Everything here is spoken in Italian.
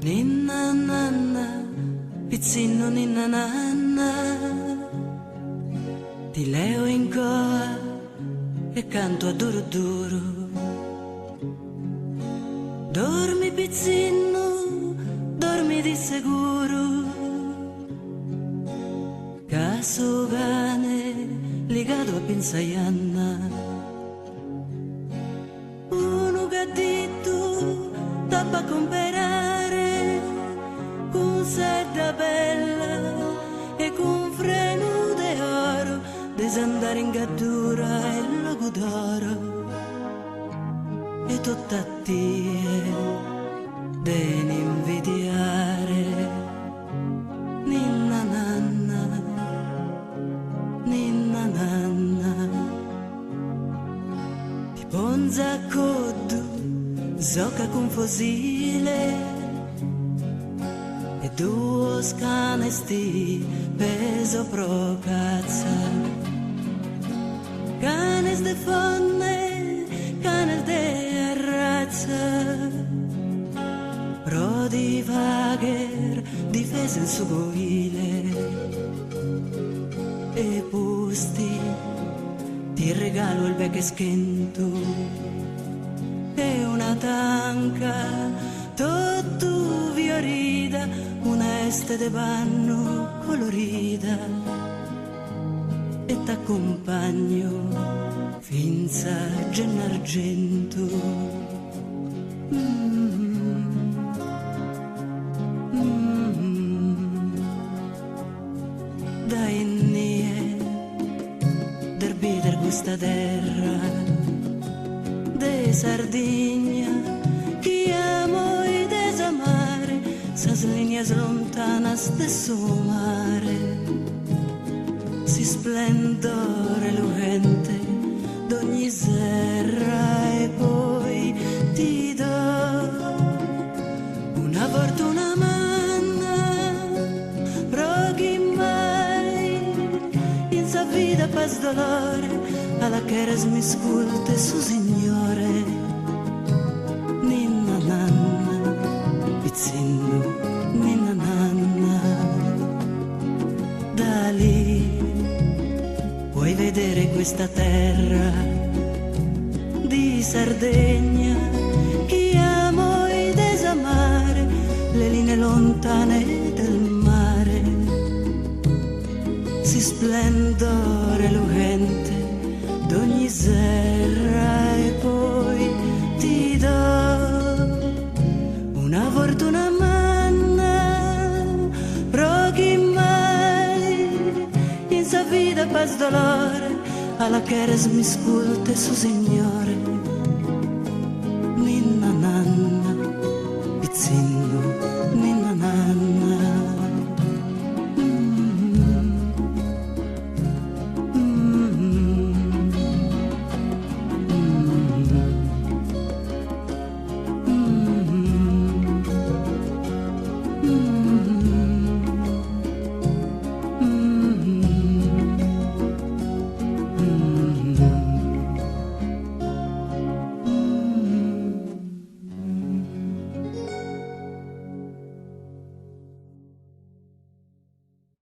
Ninna nanna, pizzino ninna nanna, ti leo in goa e canto a duro duro. Dormi pizzino, dormi di sicuro, caso cane legato a pinzaianna. Uno gattito tappa a comprare con sedda bella e con freno d'oro, desandare in gattura e logo d'oro. E tutta a tie den invidiare. Ninna nanna, ninna nanna, ti ponza a coddu, zocca con fusile e due scanesti peso pro cazza. Canes de fonne, canes de arrazza, pro di vagher difese in su goile e pusti ti regalo il becche schento e una tanca tutto viorida, una este de banno colorida e t'accompagno finza gennargento. Dai nie der bider questa terra de Sardigna chi amo e desamare sas líneas lontanas de su mare si splendore lucente d'ogni serra e poi ti do una fortuna manna proghi mai in sa vida paz dolore alla che eres mi sculte su signore. Ninna nanna, pizzino, ninna nanna, da lì puoi vedere questa terra di Sardegna, chi amo e desamare, le linee lontane del mare, si splendore lucente d'ogni serra e poi ti do una fortuna manna, pro chi mai in sa vida paz dolore alla che eres mi sculte su signore. Ninna nanna, pizzina